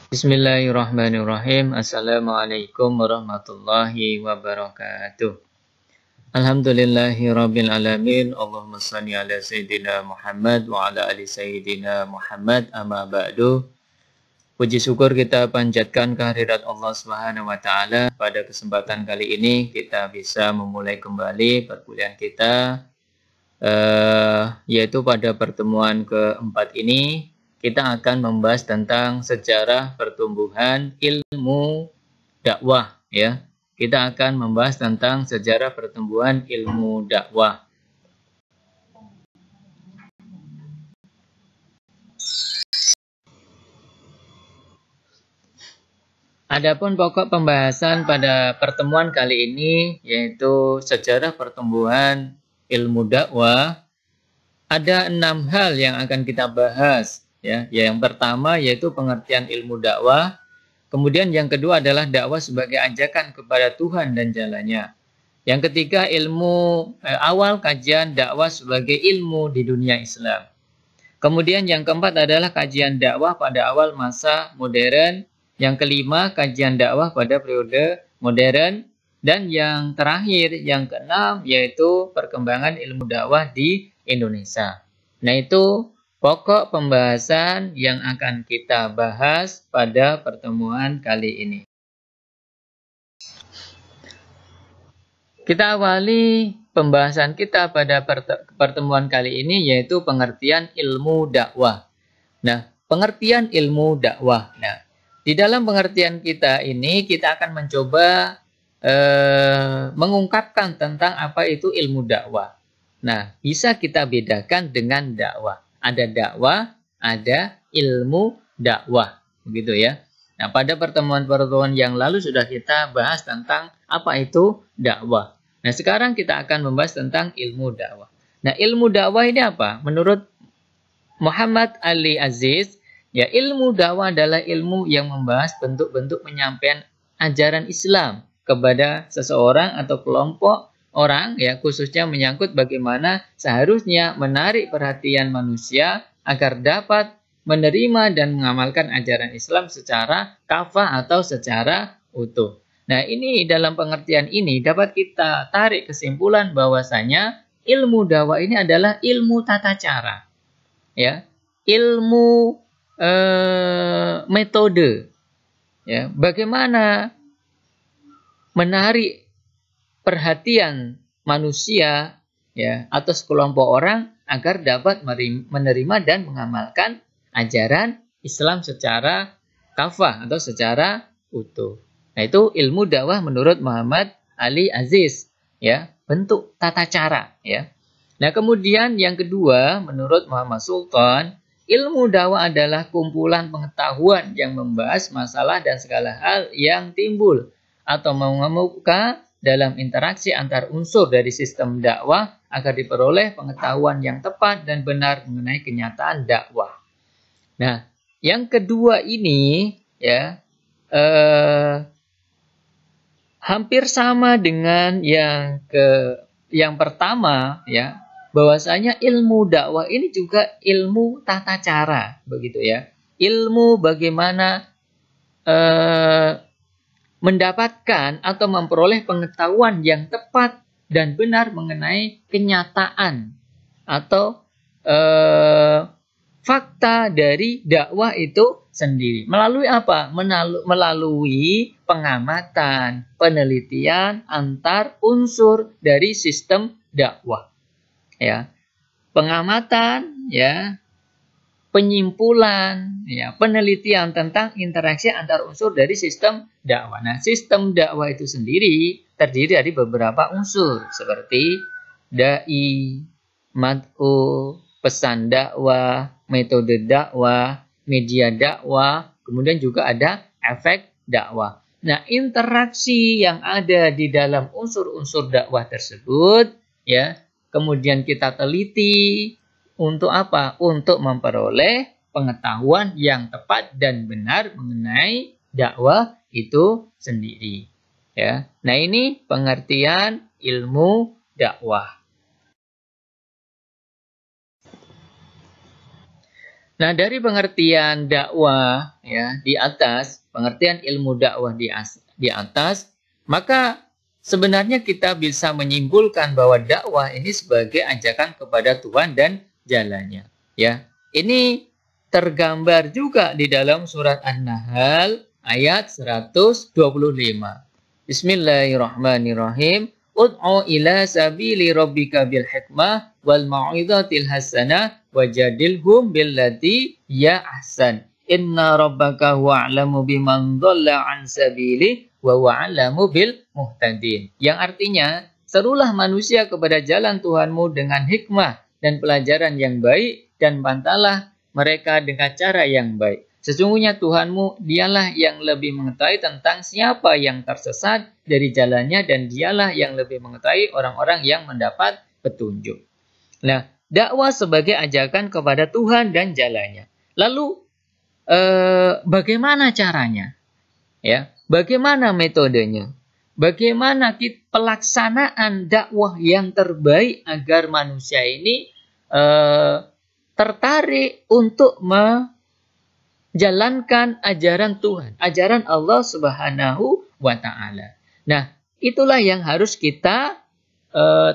Bismillahirrahmanirrahim. Assalamualaikum warahmatullahi wabarakatuh. Alhamdulillahirabbil alamin. Allahumma shalli ala sayyidina Muhammad wa ala ali sayyidina Muhammad. Amma ba'du. Puji syukur kita panjatkan kehadirat Allah Subhanahu wa taala. Pada kesempatan kali ini kita bisa memulai kembali perkuliahan kita yaitu pada pertemuan keempat ini kita akan membahas tentang sejarah pertumbuhan ilmu dakwah ya. Kita akan membahas tentang sejarah pertumbuhan ilmu dakwah. Adapun pokok pembahasan pada pertemuan kali ini yaitu sejarah pertumbuhan ilmu dakwah. Ada 6 hal yang akan kita bahas ya. Yang pertama yaitu pengertian ilmu dakwah. Kemudian yang kedua adalah dakwah sebagai ajakan kepada Tuhan dan jalannya. Yang ketiga ilmu awal kajian dakwah sebagai ilmu di dunia Islam. Kemudian yang keempat adalah kajian dakwah pada awal masa modern. Yang kelima kajian dakwah pada periode modern. Dan yang terakhir, yang keenam, yaitu perkembangan ilmu dakwah di Indonesia. Nah, itu pokok pembahasan yang akan kita bahas pada pertemuan kali ini. Kita awali pembahasan kita pada pertemuan kali ini yaitu pengertian ilmu dakwah. Nah, pengertian ilmu dakwah. Nah, di dalam pengertian kita ini kita akan mencoba mengungkapkan tentang apa itu ilmu dakwah. Nah, bisa kita bedakan dengan dakwah. Ada dakwah, ada ilmu dakwah, begitu ya. Nah, pada pertemuan-pertemuan yang lalu sudah kita bahas tentang apa itu dakwah. Nah, sekarang kita akan membahas tentang ilmu dakwah. Nah, ilmu dakwah ini apa? Menurut Muhammad Ali Aziz, ya, ilmu dakwah adalah ilmu yang membahas bentuk-bentuk penyampaian ajaran Islam kepada seseorang atau kelompok orang, ya, khususnya menyangkut bagaimana seharusnya menarik perhatian manusia agar dapat menerima dan mengamalkan ajaran Islam secara kafah atau secara utuh. Nah, ini dalam pengertian ini dapat kita tarik kesimpulan bahwasanya ilmu dakwah ini adalah ilmu tata cara, ya, ilmu metode, ya, bagaimana menarik perhatian manusia, ya, atau sekelompok orang agar dapat menerima dan mengamalkan ajaran Islam secara kafah atau secara utuh. Nah, itu ilmu dakwah menurut Muhammad Ali Aziz, ya, bentuk tata cara, ya. Nah, kemudian yang kedua menurut Muhammad Sultan, ilmu dakwah adalah kumpulan pengetahuan yang membahas masalah dan segala hal yang timbul atau mengemuka dalam interaksi antar unsur dari sistem dakwah agar diperoleh pengetahuan yang tepat dan benar mengenai kenyataan dakwah. Nah, yang kedua ini, ya, hampir sama dengan yang pertama, ya, bahwasanya ilmu dakwah ini juga ilmu tata cara, begitu ya. Ilmu bagaimana mendapatkan atau memperoleh pengetahuan yang tepat dan benar mengenai kenyataan atau fakta dari dakwah itu sendiri. Melalui apa? Melalui pengamatan, penelitian antar unsur dari sistem dakwah. Ya. Pengamatan, ya, penyimpulan, ya, penelitian tentang interaksi antar unsur dari sistem dakwah. Nah, sistem dakwah itu sendiri terdiri dari beberapa unsur seperti dai, mad'u, pesan dakwah, metode dakwah, media dakwah, kemudian juga ada efek dakwah. Nah, interaksi yang ada di dalam unsur-unsur dakwah tersebut, ya, kemudian kita teliti untuk apa? Untuk memperoleh pengetahuan yang tepat dan benar mengenai dakwah itu sendiri. Ya. Nah, ini pengertian ilmu dakwah. Nah, dari pengertian dakwah ya di atas, pengertian ilmu dakwah di atas, maka sebenarnya kita bisa menyimpulkan bahwa dakwah ini sebagai ajakan kepada Tuhan dan jalannya. Ya, ini tergambar juga di dalam surat An-Nahl ayat 125. Bismillahirrahmanirrahim. Ud'u ila sabili rabbika bil hikmah wal mau'izatil hasanah wajadilhum billati ya ahsan. Inna rabbaka huwa a'lamu biman dhalla an sabili wa huwa a'lamu bil muhtadin. Yang artinya, serulah manusia kepada jalan Tuhanmu dengan hikmah dan pelajaran yang baik, dan bantalah mereka dengan cara yang baik. Sesungguhnya Tuhanmu, dialah yang lebih mengetahui tentang siapa yang tersesat dari jalannya, dan dialah yang lebih mengetahui orang-orang yang mendapat petunjuk. Nah, dakwah sebagai ajakan kepada Tuhan dan jalannya. Lalu, bagaimana caranya? Ya, bagaimana metodenya? Bagaimana pelaksanaan dakwah yang terbaik agar manusia ini tertarik untuk menjalankan ajaran Tuhan, ajaran Allah Subhanahu wa Ta'ala. Nah, itulah yang harus kita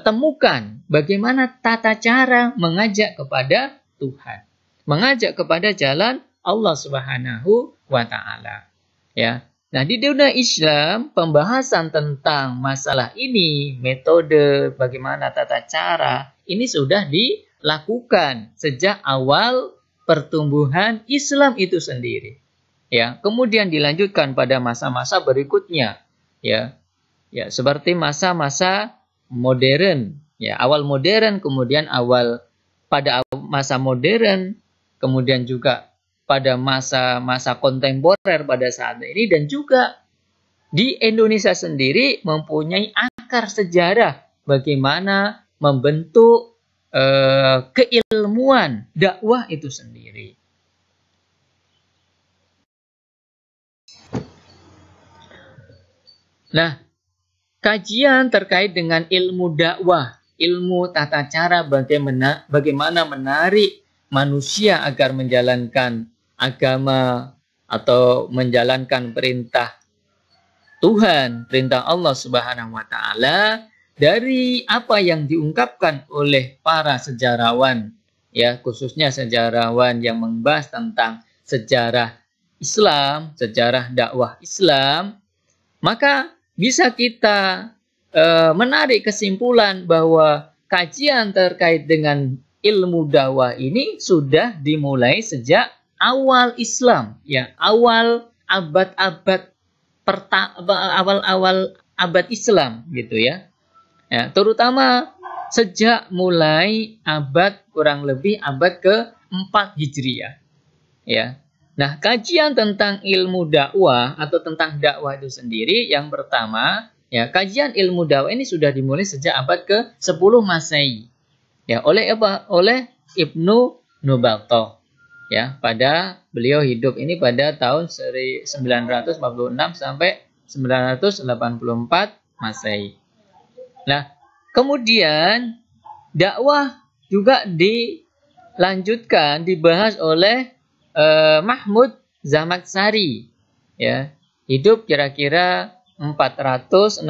temukan, bagaimana tata cara mengajak kepada Tuhan, mengajak kepada jalan Allah Subhanahu wa Ta'ala. Ya. Nah, di dunia Islam, pembahasan tentang masalah ini, metode, bagaimana tata cara, ini sudah dilakukan sejak awal pertumbuhan Islam itu sendiri. Ya, kemudian dilanjutkan pada masa-masa berikutnya. Ya, seperti masa-masa modern. Ya, awal modern, kemudian pada masa modern, kemudian juga pada masa-masa kontemporer pada saat ini, dan juga di Indonesia sendiri mempunyai akar sejarah bagaimana membentuk keilmuan dakwah itu sendiri. Nah, kajian terkait dengan ilmu dakwah, ilmu tata cara bagaimana menarik manusia agar menjalankan agama atau menjalankan perintah Tuhan, perintah Allah Subhanahu wa Ta'ala, dari apa yang diungkapkan oleh para sejarawan, ya, khususnya sejarawan yang membahas tentang sejarah Islam, sejarah dakwah Islam, maka bisa kita menarik kesimpulan bahwa kajian terkait dengan ilmu dakwah ini sudah dimulai sejak awal Islam, ya, awal abad Islam, gitu ya. Ya, terutama sejak mulai kurang lebih abad ke-4 Hijriah. Ya. Nah, kajian tentang ilmu dakwah atau tentang dakwah itu sendiri, yang pertama, ya, kajian ilmu dakwah ini sudah dimulai sejak abad ke-10 Masehi. Ya, oleh Ibnu Nubattah. Ya, beliau hidup ini pada tahun 946 sampai 984 Masehi. Nah, kemudian dakwah juga dilanjutkan, dibahas oleh Mahmud Zamakhsyari. Ya, hidup kira-kira 467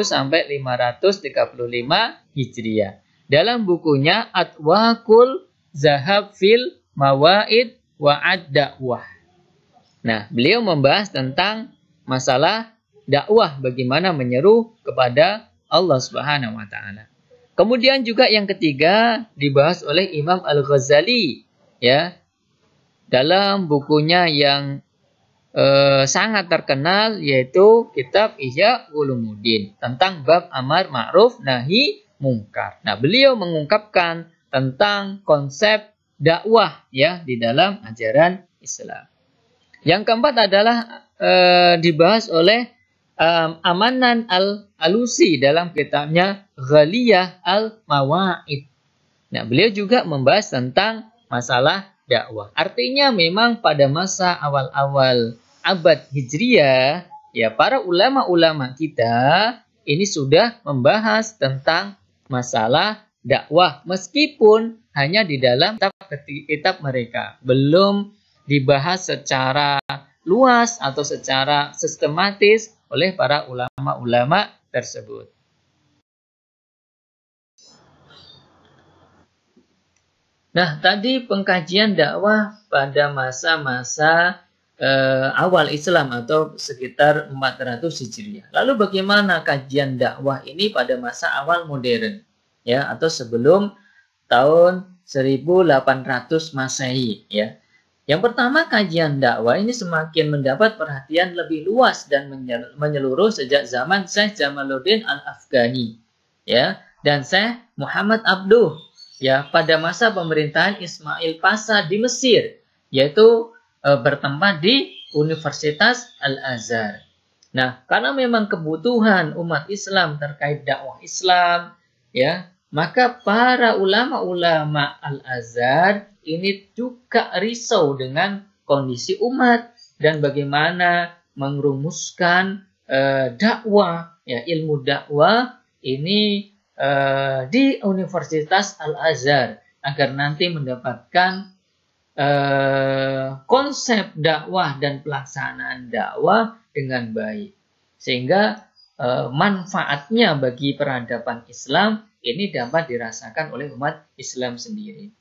sampai 535 Hijriah. Dalam bukunya Atwaqul Zahab fil Mawaid wa ad-Dakwah. Nah, beliau membahas tentang masalah dakwah, bagaimana menyeru kepada Allah Subhanahu wa Ta'ala. Kemudian juga yang ketiga dibahas oleh Imam Al-Ghazali, ya, dalam bukunya yang sangat terkenal, yaitu kitab Ihya Ulumuddin, tentang bab amar ma'ruf nahi mungkar. Nah, beliau mengungkapkan tentang konsep dakwah, ya, di dalam ajaran Islam. Yang keempat adalah dibahas oleh Amanan Al-Alusi dalam kitabnya Ghaliyah Al-Mawa'id. Nah, beliau juga membahas tentang masalah dakwah. Artinya memang pada masa awal-awal abad Hijriah, ya, para ulama-ulama kita ini sudah membahas tentang masalah dakwah, meskipun hanya di dalam kitab mereka, belum dibahas secara luas atau secara sistematis oleh para ulama-ulama tersebut. Nah, tadi pengkajian dakwah pada masa-masa awal Islam atau sekitar 400 Hijriah. Lalu bagaimana kajian dakwah ini pada masa awal modern, ya, atau sebelum tahun 1800 Masehi, ya. Yang pertama, kajian dakwah ini semakin mendapat perhatian lebih luas dan menyeluruh sejak zaman Syekh Jamaluddin Al-Afghani, ya, dan Syekh Muhammad Abduh, ya, pada masa pemerintahan Ismail Pasha di Mesir, yaitu bertempat di Universitas Al-Azhar. Nah, karena memang kebutuhan umat Islam terkait dakwah Islam, ya, maka para ulama-ulama Al-Azhar ini juga risau dengan kondisi umat dan bagaimana merumuskan dakwah, ya, ilmu dakwah ini di Universitas Al-Azhar agar nanti mendapatkan konsep dakwah dan pelaksanaan dakwah dengan baik, sehingga manfaatnya bagi peradaban Islam ini dapat dirasakan oleh umat Islam sendiri.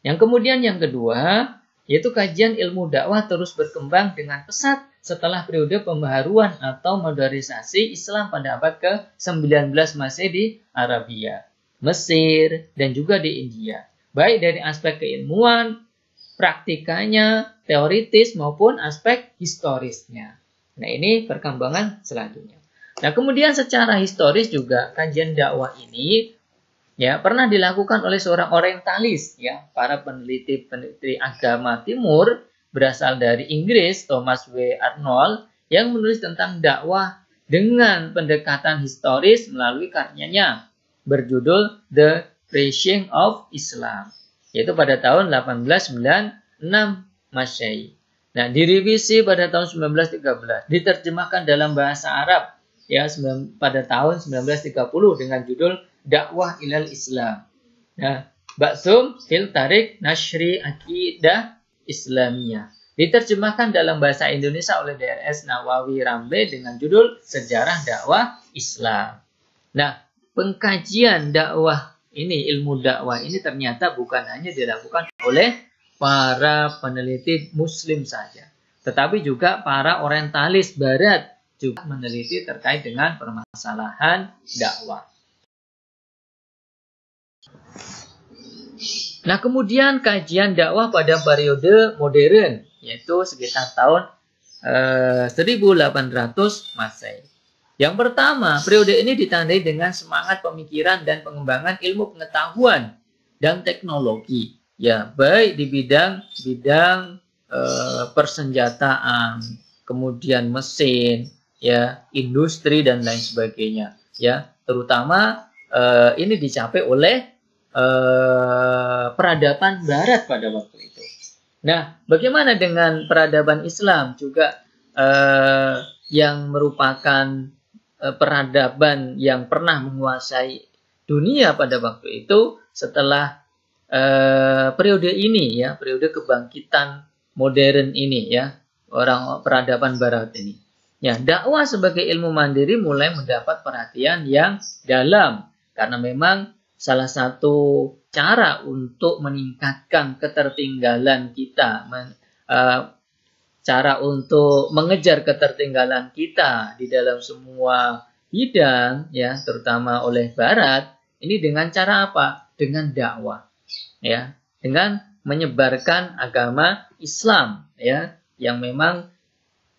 Yang kemudian yang kedua, yaitu kajian ilmu dakwah terus berkembang dengan pesat setelah periode pembaharuan atau modernisasi Islam pada abad ke-19 Masehi di Arabia, Mesir, dan juga di India. Baik dari aspek keilmuan, praktikanya, teoritis, maupun aspek historisnya. Nah, ini perkembangan selanjutnya. Nah, kemudian secara historis juga kajian dakwah ini, ya, pernah dilakukan oleh seorang orientalis, ya, para peneliti agama timur berasal dari Inggris, Thomas W. Arnold, yang menulis tentang dakwah dengan pendekatan historis melalui karyanya berjudul The Preaching of Islam, yaitu pada tahun 1896 Masehi. Nah, direvisi pada tahun 1913, diterjemahkan dalam bahasa Arab, ya, pada tahun 1930 dengan judul Dakwah ilal Islam. Nah, Ba'tsum fil Tarik Nashri Aqidah Islamiyah. Diterjemahkan dalam bahasa Indonesia oleh Drs. Nawawi Rambe dengan judul Sejarah Dakwah Islam. Nah, pengkajian dakwah ini, ilmu dakwah ini ternyata bukan hanya dilakukan oleh para peneliti Muslim saja, tetapi juga para orientalis Barat juga meneliti terkait dengan permasalahan dakwah. Nah, kemudian kajian dakwah pada periode modern, yaitu sekitar tahun 1800 Masehi. Yang pertama, periode ini ditandai dengan semangat pemikiran dan pengembangan ilmu pengetahuan dan teknologi, ya, baik di bidang persenjataan, kemudian mesin, ya, industri dan lain sebagainya, ya, terutama ini dicapai oleh peradaban Barat pada waktu itu. Nah, bagaimana dengan peradaban Islam juga yang merupakan peradaban yang pernah menguasai dunia pada waktu itu setelah periode ini, ya, periode kebangkitan modern ini, ya, orang peradaban Barat ini. Ya, dakwah sebagai ilmu mandiri mulai mendapat perhatian yang dalam karena memang salah satu cara untuk meningkatkan ketertinggalan kita, cara untuk mengejar ketertinggalan kita di dalam semua bidang, ya, terutama oleh Barat, ini dengan cara apa? Dengan dakwah, ya, dengan menyebarkan agama Islam, ya, yang memang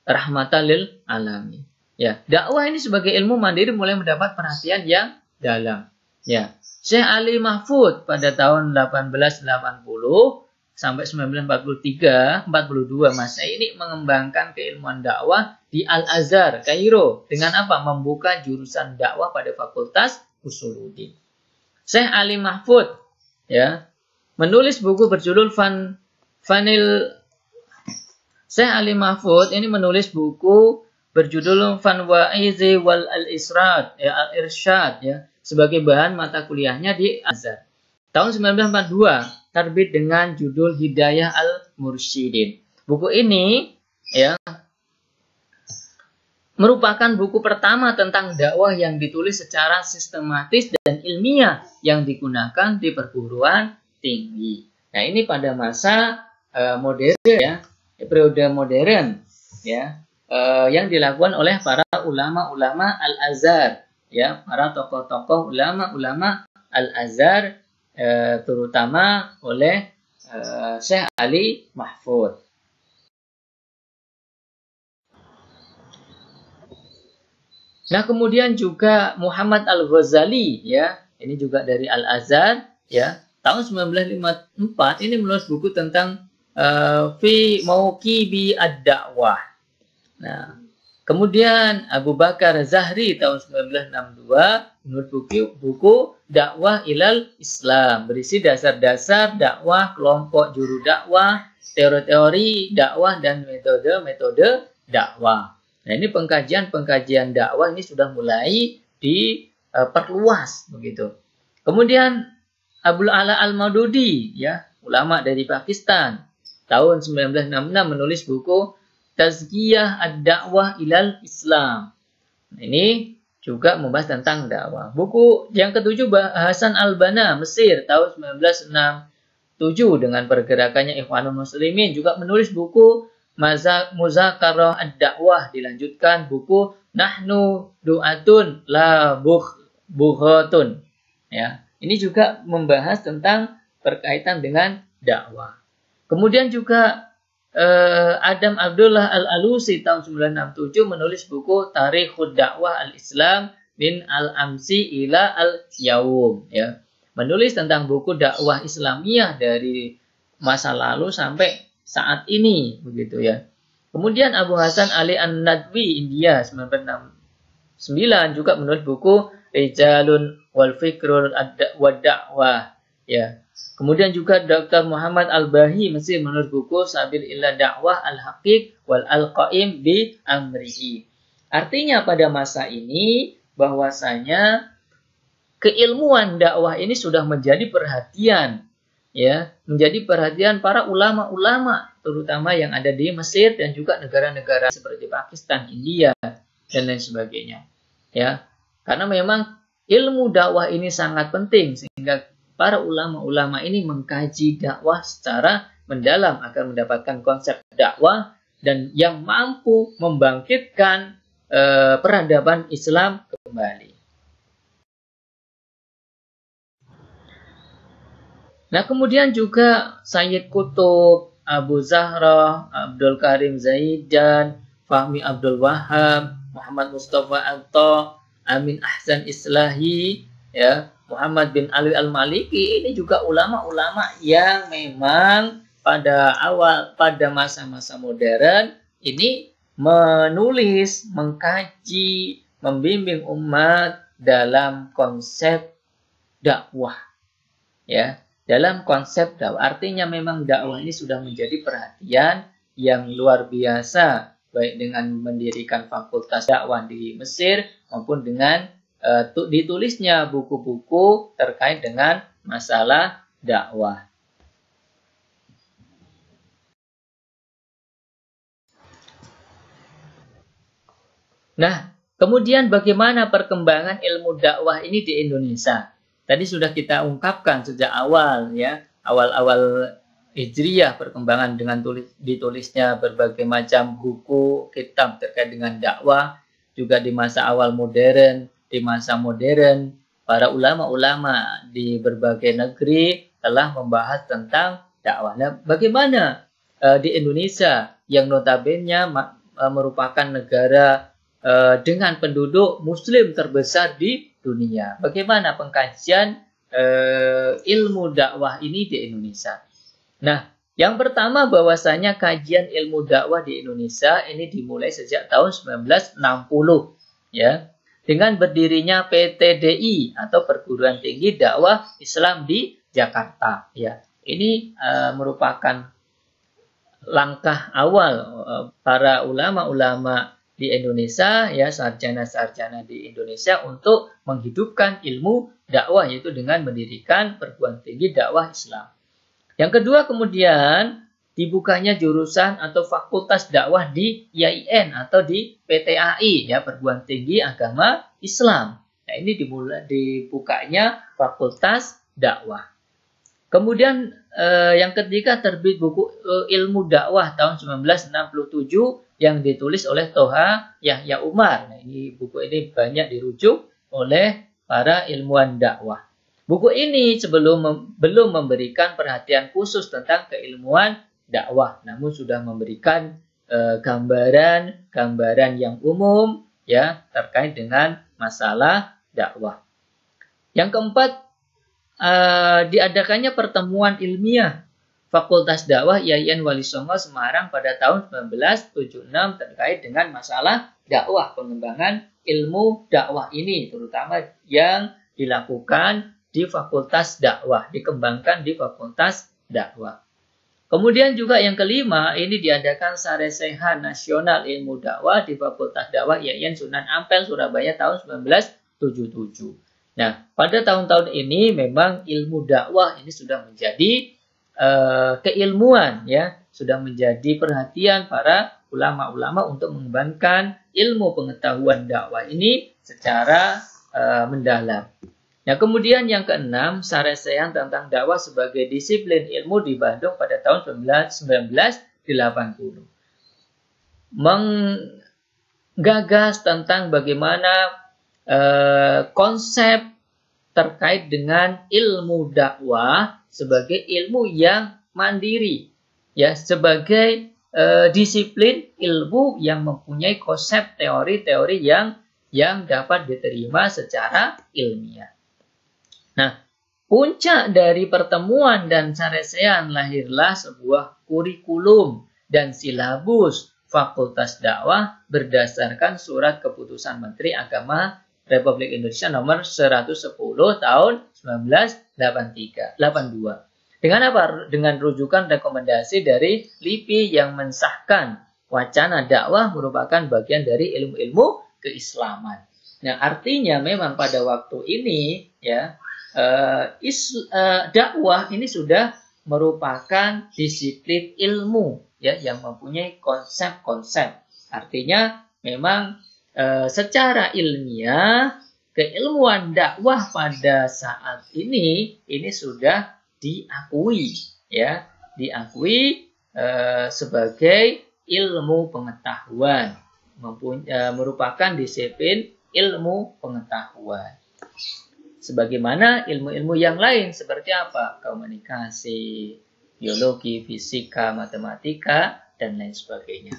rahmatan lil alamin. Ya, dakwah ini sebagai ilmu mandiri mulai mendapat perhatian yang dalam. Ya, Syekh Ali Mahfud pada tahun 1880 sampai 1943, 42 Masehi ini mengembangkan keilmuan dakwah di Al-Azhar, Kairo, dengan apa? Membuka jurusan dakwah pada Fakultas Usuluddin. Syekh Ali Mahfud, ya, menulis buku berjudul Syekh Ali Mahfud ini menulis buku berjudul Fanwa'izi wal Al-Irsyad, ya, Al-Irsyad, ya, sebagai bahan mata kuliahnya di Azhar. tahun 1942 terbit dengan judul Hidayah Al-Mursyidin. Buku ini ya merupakan buku pertama tentang dakwah yang ditulis secara sistematis dan ilmiah yang digunakan di perguruan tinggi. Nah, ini pada masa modern ya, periode modern ya, yang dilakukan oleh para ulama-ulama Al-Azhar ya, para tokoh-tokoh ulama-ulama Al-Azhar, terutama oleh Syekh Ali Mahfud. Nah, kemudian juga Muhammad Al-Ghazali ya, ini juga dari Al-Azhar ya, tahun 1954 ini menulis buku tentang fi mauqibi ad-da'wah. Nah, kemudian Abu Bakar Zahri tahun 1962 menulis buku Dakwah Ilal Islam, berisi dasar-dasar dakwah, kelompok juru dakwah, teori-teori dakwah dan metode-metode dakwah. Nah, ini pengkajian dakwah ini sudah mulai diperluas begitu. Kemudian Abdul Ala Al-Maududi ya, ulama dari Pakistan, tahun 1966 menulis buku Tazkiyah Ad-Da'wah Ilal Islam. Nah, ini juga membahas tentang dakwah. Buku yang ketujuh Hasan Al-Banna Mesir tahun 1967 dengan pergerakannya Ikhwanul Muslimin juga menulis buku Muzakarah Ad-Da'wah, dilanjutkan buku Nahnu Du'atun La Bughatun ya. Ini juga membahas tentang berkaitan dengan dakwah. Kemudian juga Adam Abdullah Al-Alusi tahun 1967 menulis buku Tarikhud Dakwah Al-Islam min Al-Amsi ila Al-Yawum ya. Menulis tentang buku dakwah Islamiyah dari masa lalu sampai saat ini begitu ya. Kemudian Abu Hasan Ali An-Nadwi India 1969 juga menulis buku Rijalun wal Fikrul Ad-Da'wah ya. Kemudian juga Dr. Muhammad Al-Bahi Mesir menulis buku Sabil ila Da'wah Al-Haqiq wal Al-Qaim bi Amrihi. Artinya pada masa ini bahwasanya keilmuan dakwah ini sudah menjadi perhatian ya, menjadi perhatian para ulama-ulama terutama yang ada di Mesir dan juga negara-negara seperti Pakistan, India dan lain sebagainya. Ya. Karena memang ilmu dakwah ini sangat penting sehingga para ulama-ulama ini mengkaji dakwah secara mendalam agar mendapatkan konsep dakwah dan yang mampu membangkitkan peradaban Islam kembali. Nah, kemudian juga Sayyid Qutb, Abu Zahra, Abdul Karim Zaidan, Fahmi Abdul Wahab, Muhammad Mustafa Atta, Amin Ahsan Islahi, ya, Muhammad bin Ali Al-Maliki, ini juga ulama-ulama yang memang pada masa-masa modern ini menulis, mengkaji, membimbing umat dalam konsep dakwah. Ya, dalam konsep dakwah. Artinya memang dakwah ini sudah menjadi perhatian yang luar biasa, baik dengan mendirikan fakultas dakwah di Mesir maupun dengan ditulisnya buku-buku terkait dengan masalah dakwah. Nah, kemudian bagaimana perkembangan ilmu dakwah ini di Indonesia? Tadi sudah kita ungkapkan sejak awal ya, awal-awal Hijriyah perkembangan dengan ditulisnya berbagai macam buku, kitab terkait dengan dakwah, juga di masa awal modern, di masa modern para ulama-ulama di berbagai negeri telah membahas tentang dakwah. Nah, bagaimana di Indonesia yang notabene merupakan negara dengan penduduk muslim terbesar di dunia. Bagaimana pengkajian ilmu dakwah ini di Indonesia? Nah, yang pertama bahwasanya kajian ilmu dakwah di Indonesia ini dimulai sejak tahun 1960 ya, dengan berdirinya PTDI atau Perguruan Tinggi Dakwah Islam di Jakarta ya. Ini merupakan langkah awal para ulama-ulama di Indonesia, ya, sarjana-sarjana di Indonesia untuk menghidupkan ilmu dakwah, yaitu dengan mendirikan perguruan tinggi dakwah Islam. Yang kedua, kemudian dibukanya jurusan atau fakultas dakwah di IAIN atau di PTAI, ya, perguruan tinggi agama Islam. Nah, ini dibukanya fakultas dakwah. Kemudian yang ketiga, terbit buku ilmu dakwah tahun 1967 yang ditulis oleh Toha Yahya Umar. Nah, ini buku ini banyak dirujuk oleh para ilmuwan dakwah. Buku ini belum memberikan perhatian khusus tentang keilmuan dakwah, namun sudah memberikan gambaran yang umum, ya, terkait dengan masalah dakwah. Yang keempat, diadakannya pertemuan ilmiah Fakultas Dakwah IAIN Wali Songo Semarang pada tahun 1976 terkait dengan masalah dakwah, pengembangan ilmu dakwah ini, terutama yang dilakukan di Fakultas Dakwah, dikembangkan di Fakultas Dakwah. Kemudian juga yang kelima, ini diadakan Saresehan Nasional Ilmu Dakwah di Fakultas Dakwah IAIN Sunan Ampel, Surabaya tahun 1977. Nah, pada tahun-tahun ini memang ilmu dakwah ini sudah menjadi keilmuan, ya, sudah menjadi perhatian para ulama-ulama untuk mengembangkan ilmu pengetahuan dakwah ini secara mendalam. Nah, kemudian yang keenam, Saresehan tentang dakwah sebagai disiplin ilmu di Bandung pada tahun 1980. Menggagas tentang bagaimana konsep terkait dengan ilmu dakwah sebagai ilmu yang mandiri, ya, sebagai disiplin ilmu yang mempunyai konsep teori-teori yang dapat diterima secara ilmiah. Nah, puncak dari pertemuan dan Saresehan lahirlah sebuah kurikulum dan silabus Fakultas Dakwah berdasarkan Surat Keputusan Menteri Agama Republik Indonesia nomor 110 tahun 1982. Dengan apa? Dengan rujukan rekomendasi dari LIPI yang mensahkan wacana dakwah merupakan bagian dari ilmu-ilmu keislaman. Nah, artinya memang pada waktu ini, ya, dakwah ini sudah merupakan disiplin ilmu, ya, yang mempunyai konsep-konsep. Artinya memang secara ilmiah keilmuan dakwah pada saat ini sudah diakui, ya, sebagai ilmu pengetahuan, merupakan disiplin ilmu pengetahuan. Sebagaimana ilmu-ilmu yang lain seperti apa? Komunikasi, biologi, fisika, matematika, dan lain sebagainya.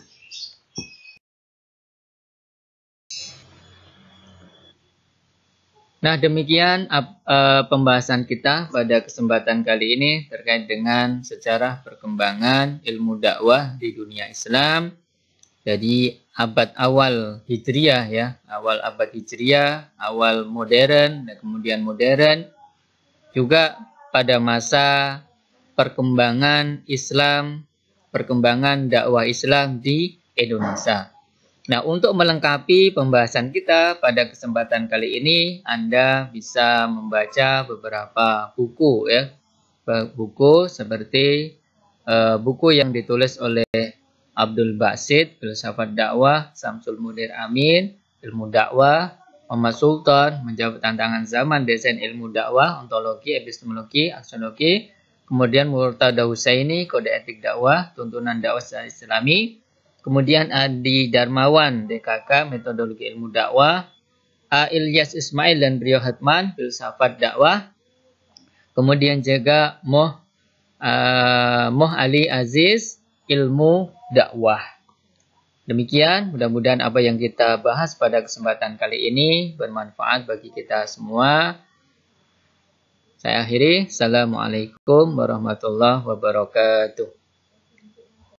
Nah, demikian pembahasan kita pada kesempatan kali ini terkait dengan sejarah perkembangan ilmu dakwah di dunia Islam. Jadi abad awal Hijriah, ya, awal abad Hijriah, awal modern, dan kemudian modern. Juga pada masa perkembangan Islam, perkembangan dakwah Islam di Indonesia. Nah, untuk melengkapi pembahasan kita pada kesempatan kali ini, Anda bisa membaca beberapa buku, ya. Buku seperti buku yang ditulis oleh Abdul Basit, Filsafat Dakwah, Samsul Munir Amin, Ilmu Dakwah, Muhammad Sultan, Menjawab Tantangan Zaman, Desain Ilmu Dakwah, Ontologi, Epistemologi, Aksiologi, kemudian Murtada Husaini, Kode Etik Dakwah, Tuntunan Dakwah secara Islami, kemudian Adi Darmawan, DKK, Metodologi Ilmu Dakwah, A. Ilyas Ismail dan Brio Hatman, Filsafat Dakwah, kemudian juga Moh Ali Aziz, Ilmu Dakwah. Demikian, mudah-mudahan apa yang kita bahas pada kesempatan kali ini bermanfaat bagi kita semua. Saya akhiri. Assalamualaikum warahmatullahi wabarakatuh.